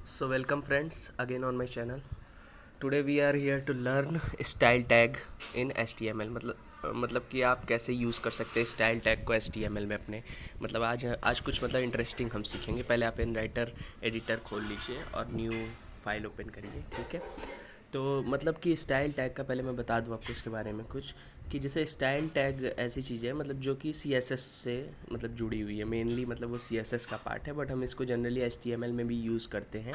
So welcome friends again on my channel. Today we are here to learn style tag in HTML मतलब कि आप कैसे use कर सकते हैं स्टाइल टैग को HTML में अपने मतलब आज कुछ मतलब इंटरेस्टिंग हम सीखेंगे। पहले आप इन राइटर एडिटर खोल लीजिए और न्यू फाइल ओपन करिए। ठीक है, तो मतलब कि स्टाइल टैग का पहले मैं बता दूं आपको इसके बारे में कुछ कि जैसे स्टाइल टैग ऐसी चीज़ है मतलब जो कि CSS से मतलब जुड़ी हुई है मेनली, मतलब वो CSS का पार्ट है, बट हम इसको जनरली HTML में भी यूज़ करते हैं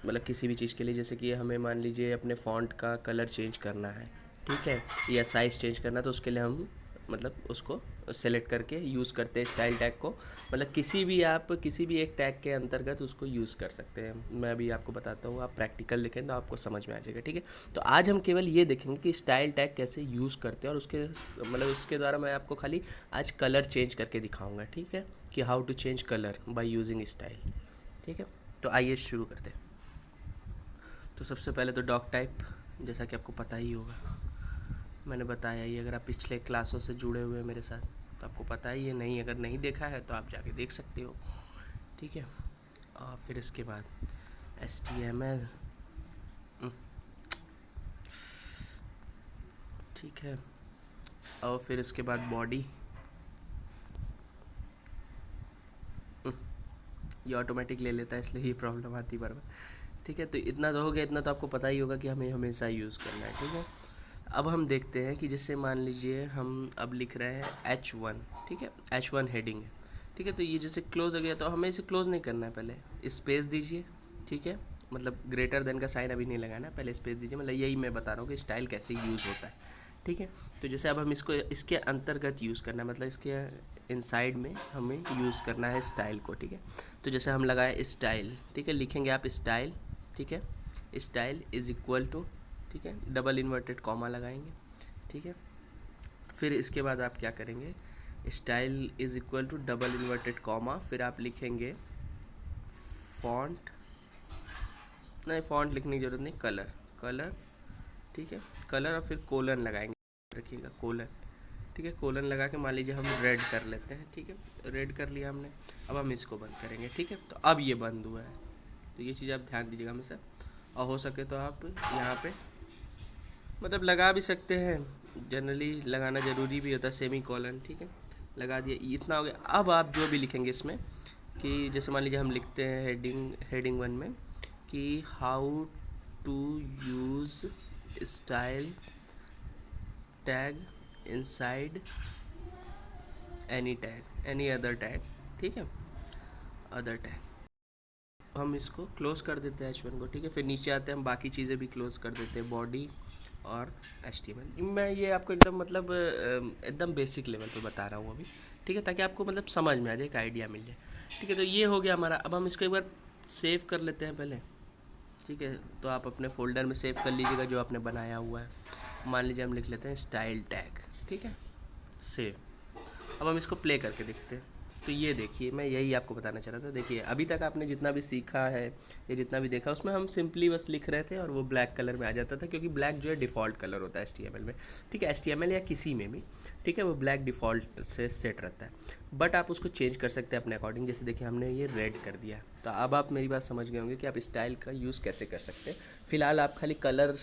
मतलब किसी भी चीज़ के लिए। जैसे कि हमें मान लीजिए अपने फ़ॉन्ट का कलर चेंज करना है, ठीक है, या साइज़ चेंज करना, तो उसके लिए हम मतलब उसको सेलेक्ट करके यूज़ करते हैं स्टाइल टैग को। मतलब किसी भी आप किसी भी एक टैग के अंतर्गत उसको यूज़ कर सकते हैं। मैं अभी आपको बताता हूँ, आप प्रैक्टिकल देखें तो आपको समझ में आ जाएगा। ठीक है, तो आज हम केवल ये देखेंगे कि स्टाइल टैग कैसे यूज़ करते हैं और उसके मतलब उसके द्वारा मैं आपको खाली आज कलर चेंज करके दिखाऊंगा। ठीक है, कि how to change colour by using style. ठीक है, तो आइए शुरू करते हैं। तो सबसे पहले तो डॉक टाइप, जैसा कि आपको पता ही होगा, मैंने बताया ही, अगर आप पिछले क्लासों से जुड़े हुए हैं मेरे साथ तो आपको पता ही है। नहीं, अगर नहीं देखा है तो आप जाके देख सकते हो। ठीक है, और फिर इसके बाद HTML। ठीक है, और फिर इसके बाद बॉडी, ये ऑटोमेटिक ले लेता है इसलिए ये प्रॉब्लम आती है बार बार। ठीक है, तो इतना तो हो गया, इतना तो आपको पता ही होगा कि हमें हमेशा यूज़ करना है। ठीक है, अब हम देखते हैं कि जैसे मान लीजिए हम अब लिख रहे हैं H1। ठीक है, H1 हेडिंग है। ठीक है, तो ये जैसे क्लोज हो गया तो हमें इसे क्लोज नहीं करना है, पहले स्पेस दीजिए। ठीक है, मतलब ग्रेटर देन का साइन अभी नहीं लगाना है, पहले स्पेस दीजिए। मतलब यही मैं बता रहा हूँ कि स्टाइल कैसे यूज़ होता है। ठीक है, तो जैसे अब हम इसको इसके अंतर्गत यूज़ करना है, मतलब इसके इनसाइड में हमें यूज़ करना है स्टाइल को। ठीक है, तो जैसे हम लगाए स्टाइल, ठीक है, लिखेंगे आप स्टाइल। ठीक है, स्टाइल इज़ इक्वल टू, ठीक है, डबल इन्वर्टेड कॉमा लगाएंगे। ठीक है, फिर इसके बाद आप क्या करेंगे, style is equal to double inverted comma, फिर आप लिखेंगे फॉन्ट, नहीं फॉन्ट लिखने की ज़रूरत नहीं, कलर, कलर। ठीक है, कलर, और फिर कोलन लगाएंगे, रखिएगा कोलन। ठीक है, कोलन लगा के मान लीजिए हम रेड कर लेते हैं। ठीक है, रेड कर लिया हमने, अब हम इसको बंद करेंगे। ठीक है, तो अब ये बंद हुआ है, तो ये चीज़ आप ध्यान दीजिएगा हमेशा। और हो सके तो आप यहाँ पे मतलब लगा भी सकते हैं, जनरली लगाना ज़रूरी भी होता है, सेमी कॉलन। ठीक है, लगा दिया, इतना हो गया। अब आप जो भी लिखेंगे इसमें कि जैसे मान लीजिए हम लिखते हैं हेडिंग 1 में कि how to use style tag inside any other tag. ठीक है, अदर टैग हम इसको क्लोज कर देते हैं H1 को। ठीक है, फिर नीचे आते हैं, हम बाकी चीज़ें भी क्लोज कर देते हैं, बॉडी और HTML। मैं ये आपको एकदम मतलब एकदम बेसिक लेवल पे बता रहा हूँ अभी। ठीक है, ताकि आपको मतलब समझ में आ जाए, एक आइडिया मिल जाए। ठीक है, तो ये हो गया हमारा। अब हम इसको एक बार सेव कर लेते हैं पहले। ठीक है, तो आप अपने फोल्डर में सेव कर लीजिएगा जो आपने बनाया हुआ है। मान लीजिए हम लिख लेते हैं स्टाइल टैग। ठीक है, सेव। अब हम इसको प्ले करके देखते हैं। तो ये देखिए, मैं यही आपको बताना चाह रहा था। देखिए, अभी तक आपने जितना भी सीखा है या जितना भी देखा, उसमें हम सिंपली बस लिख रहे थे और वो ब्लैक कलर में आ जाता था, क्योंकि ब्लैक जो है डिफ़ॉल्ट कलर होता है HTML में। ठीक है, HTML या किसी में भी, ठीक है, वो ब्लैक डिफ़ॉल्ट से सेट रहता है। बट आप उसको चेंज कर सकते हैं अपने अकॉर्डिंग। जैसे देखिए, हमने ये रेड कर दिया, तो अब आप मेरी बात समझ गए होंगे कि आप स्टाइल का यूज़ कैसे कर सकते हैं। फ़िलहाल आप खाली कलर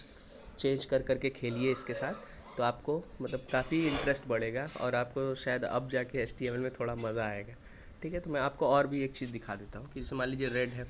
चेंज कर करके खेलिए इसके साथ, तो आपको मतलब काफ़ी इंटरेस्ट बढ़ेगा और आपको शायद अब जाके HTML में थोड़ा मज़ा आएगा। ठीक है, तो मैं आपको और भी एक चीज़ दिखा देता हूँ कि जैसे मान लीजिए रेड है।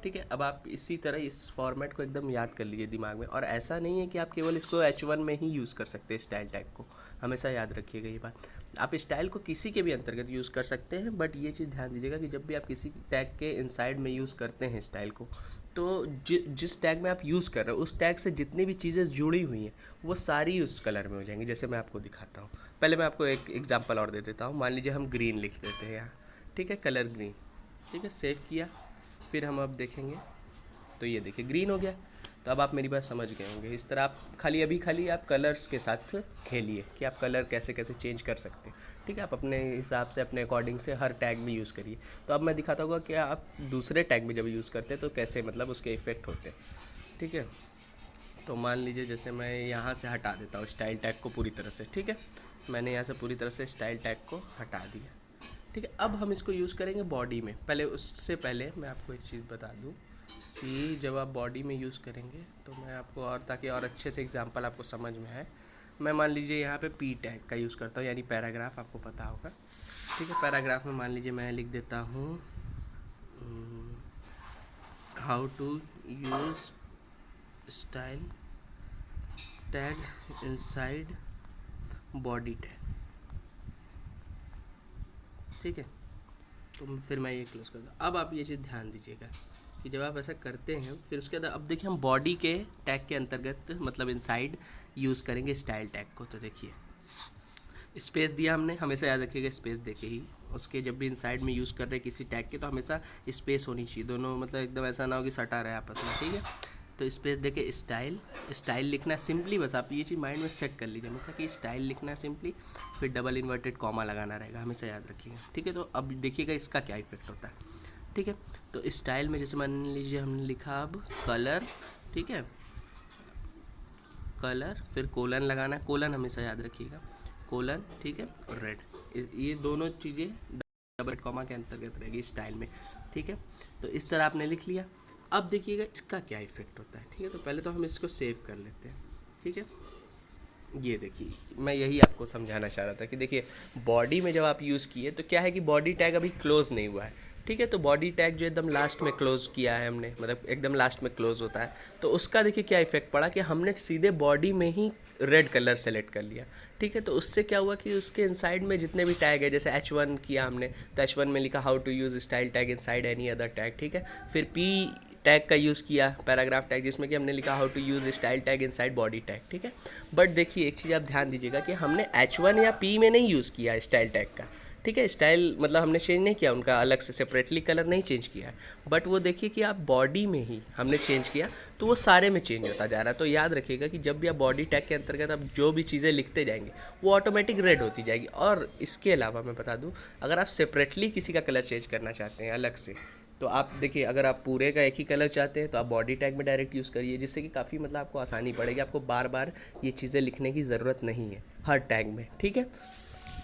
ठीक है, अब आप इसी तरह इस फॉर्मेट को एकदम याद कर लीजिए दिमाग में। और ऐसा नहीं है कि आप केवल इसको H1 में ही यूज़ कर सकते हैं स्टाइल टैग को, हमेशा याद रखिएगा ये बात। आप स्टाइल को किसी के भी अंतर्गत यूज़ कर सकते हैं, बट ये चीज़ ध्यान दीजिएगा कि जब भी आप किसी टैग के इनसाइड में यूज़ करते हैं स्टाइल को, तो जिस टैग में आप यूज़ कर रहे हो उस टैग से जितनी भी चीज़ें जुड़ी हुई हैं वो सारी उस कलर में हो जाएंगी। जैसे मैं आपको दिखाता हूँ, पहले मैं आपको एक एग्जांपल और दे देता हूँ। मान लीजिए हम ग्रीन लिख देते हैं यहाँ। ठीक है, कलर ग्रीन। ठीक है, सेव किया, फिर हम अब देखेंगे तो ये देखिए ग्रीन हो गया। तो अब आप मेरी बात समझ गए होंगे। इस तरह आप खाली आप कलर्स के साथ खेलिए कि आप कलर कैसे कैसे चेंज कर सकते हैं। ठीक है, आप अपने हिसाब से अपने अकॉर्डिंग से हर टैग में यूज़ करिए। तो अब मैं दिखाता हूँ कि आप दूसरे टैग में जब यूज़ करते हैं तो कैसे मतलब उसके इफ़ेक्ट होते हैं। ठीक है, तो मान लीजिए जैसे मैं यहाँ से हटा देता हूँ स्टाइल टैग को पूरी तरह से। ठीक है, मैंने यहाँ से पूरी तरह से स्टाइल टैग को हटा दिया। ठीक है, अब हम इसको यूज़ करेंगे बॉडी में। पहले उससे पहले मैं आपको एक चीज़ बता दूँ कि जब आप बॉडी में यूज़ करेंगे तो मैं आपको और ताकि और अच्छे से एग्जांपल आपको समझ में आए, मैं मान लीजिए यहाँ पे पी टैग का यूज़ करता हूँ, यानी पैराग्राफ, आपको पता होगा। ठीक है, पैराग्राफ में मान लीजिए मैं लिख देता हूँ how to use style tag inside body tag. ठीक है, तो फिर मैं ये क्लोज कर दूँ। अब आप ये चीज़ ध्यान दीजिएगा कि जब आप ऐसा करते हैं फिर उसके बाद अब देखिए हम बॉडी के टैग के अंतर्गत मतलब इनसाइड यूज़ करेंगे स्टाइल टैग को। तो देखिए स्पेस दिया हमने, हमेशा याद रखिएगा स्पेस देके ही उसके जब भी इनसाइड में यूज़ कर रहे हैं किसी टैग के तो हमेशा स्पेस होनी चाहिए, दोनों मतलब एकदम ऐसा ना हो कि सटा रहे आपस में। ठीक है, तो स्पेस देके स्टाइल लिखना है सिंपली, बस आप ये चीज़ माइंड में सेट कर लीजिए हमेशा कि स्टाइल लिखना है सिंपली, फिर डबल इन्वर्टेड कॉमा लगाना रहेगा, हमेशा याद रखिएगा। ठीक है, तो अब देखिएगा इसका क्या इफेक्ट होता है। ठीक है, तो स्टाइल में जैसे मान लीजिए हमने लिखा अब कलर, ठीक है, कलर फिर कोलन लगाना है, कोलन हमेशा याद रखिएगा, कोलन, ठीक है, और रेड, ये दोनों चीज़ें डबल कॉमा के अंतर्गत रहेगी स्टाइल में। ठीक है, तो इस तरह आपने लिख लिया। अब देखिएगा इसका क्या इफेक्ट होता है। ठीक है, तो पहले तो हम इसको सेव कर लेते हैं। ठीक है, ये देखिए मैं यही आपको समझाना चाह रहा था कि देखिए बॉडी में जब आप यूज़ किए तो क्या है कि बॉडी टैग अभी क्लोज नहीं हुआ है। ठीक है, तो बॉडी टैग जो एकदम लास्ट में क्लोज किया है हमने, मतलब एकदम लास्ट में क्लोज होता है, तो उसका देखिए क्या इफेक्ट पड़ा कि हमने सीधे बॉडी में ही रेड कलर सेलेक्ट कर लिया। ठीक है, तो उससे क्या हुआ कि उसके इनसाइड में जितने भी टैग है, जैसे H1 किया हमने तो H1 में लिखा how to use style tag inside any other tag. ठीक है, फिर P टैग का यूज़ किया पैराग्राफ टैग, जिसमें कि हमने लिखा how to use style tag inside body tag. ठीक है, बट देखिए एक चीज़ आप ध्यान दीजिएगा कि हमने H1 या P में नहीं यूज़ किया स्टाइल टैग का। ठीक है, स्टाइल मतलब हमने चेंज नहीं किया, उनका अलग से सेपरेटली कलर नहीं चेंज किया है, बट वो देखिए कि आप बॉडी में ही हमने चेंज किया तो वो सारे में चेंज होता जा रहा है। तो याद रखिएगा कि जब भी आप बॉडी टैग के अंतर्गत आप जो भी चीज़ें लिखते जाएंगे वो ऑटोमेटिक रेड होती जाएगी। और इसके अलावा मैं बता दूं, अगर आप सेपरेटली किसी का कलर चेंज करना चाहते हैं अलग से, तो आप देखिए अगर आप पूरे का एक ही कलर चाहते हैं तो आप बॉडी टैग में डायरेक्ट यूज़ करिए, जिससे कि काफ़ी मतलब आपको आसानी पड़ेगी, आपको बार बार ये चीज़ें लिखने की ज़रूरत नहीं है हर टैग में। ठीक है,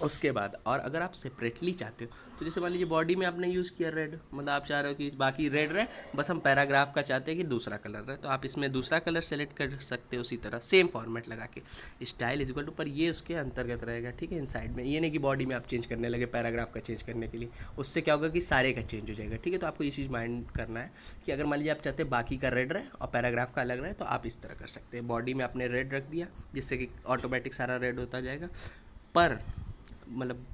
उसके बाद और अगर आप सेपरेटली चाहते हो तो जैसे मान लीजिए बॉडी में आपने यूज़ किया रेड, मतलब आप चाह रहे हो कि बाकी रेड रहे, बस हम पैराग्राफ का चाहते हैं कि दूसरा कलर रहे, तो आप इसमें दूसरा कलर सेलेक्ट कर सकते हो उसी तरह सेम फॉर्मेट लगा के स्टाइल इज इक्वल टू, पर ये उसके अंतर्गत रहेगा। ठीक है, इनसाइड में, ये नहीं कि बॉडी में आप चेंज करने लगे पैराग्राफ का चेंज करने के लिए, उससे क्या होगा कि सारे का चेंज हो जाएगा। ठीक है, तो आपको ये चीज़ माइंड करना है कि अगर मान लीजिए आप चाहते हैं बाकी का रेड रहे और पैराग्राफ का अलग रहे तो आप इस तरह कर सकते हैं, बॉडी में आपने रेड रख दिया जिससे कि ऑटोमेटिक सारा रेड होता जाएगा। पर मतलब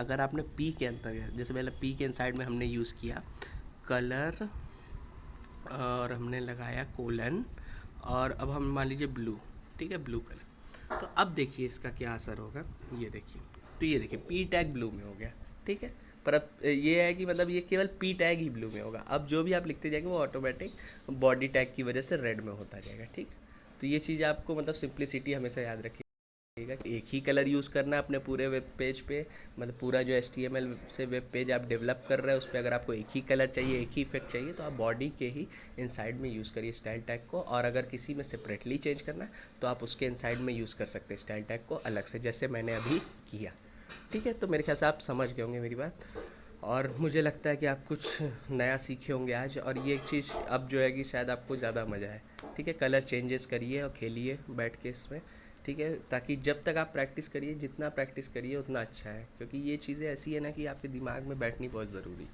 अगर आपने पी के अंतर्गत, जैसे पहले पी के इनसाइड में हमने यूज़ किया कलर और हमने लगाया कोलन और अब हम मान लीजिए ब्लू, ठीक है, ब्लू कलर, तो अब देखिए इसका क्या असर होगा। ये देखिए, तो ये देखिए पी टैग ब्लू में हो गया। ठीक है, पर अब ये है कि मतलब ये केवल पी टैग ही ब्लू में होगा, अब जो भी आप लिखते जाएंगे वो ऑटोमेटिक बॉडी टैग की वजह से रेड में होता जाएगा। ठीक, तो ये चीज़ आपको मतलब सिंप्लिसिटी हमेशा याद रखिए, एक ही कलर यूज़ करना है अपने पूरे वेब पेज पे, मतलब पूरा जो HTML से वेब पेज आप डेवलप कर रहे हैं उस पर अगर आपको एक ही कलर चाहिए, एक ही इफेक्ट चाहिए, तो आप बॉडी के ही इनसाइड में यूज़ करिए स्टाइल टैग को, और अगर किसी में सेपरेटली चेंज करना है तो आप उसके इनसाइड में यूज़ कर सकते हैं स्टाइल टैग को अलग से, जैसे मैंने अभी किया। ठीक है, तो मेरे ख्याल से आप समझ गए होंगे मेरी बात, और मुझे लगता है कि आप कुछ नया सीखे होंगे आज, और ये चीज़ अब जो है कि शायद आपको ज़्यादा मज़ा आए। ठीक है, कलर चेंजेस करिए और खेलिए बैठ के इसमें। ठीक है, ताकि जब तक आप प्रैक्टिस करिए, जितना प्रैक्टिस करिए उतना अच्छा है, क्योंकि ये चीज़ें ऐसी है ना कि आपके दिमाग में बैठनी बहुत ज़रूरी।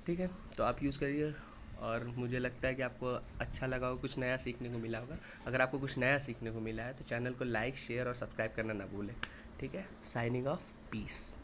ठीक है, तो आप यूज़ करिए, और मुझे लगता है कि आपको अच्छा लगा हो, कुछ नया सीखने को मिला होगा। अगर आपको कुछ नया सीखने को मिला है तो चैनल को लाइक, शेयर और सब्सक्राइब करना ना भूलें। ठीक है, साइनिंग ऑफ, पीस।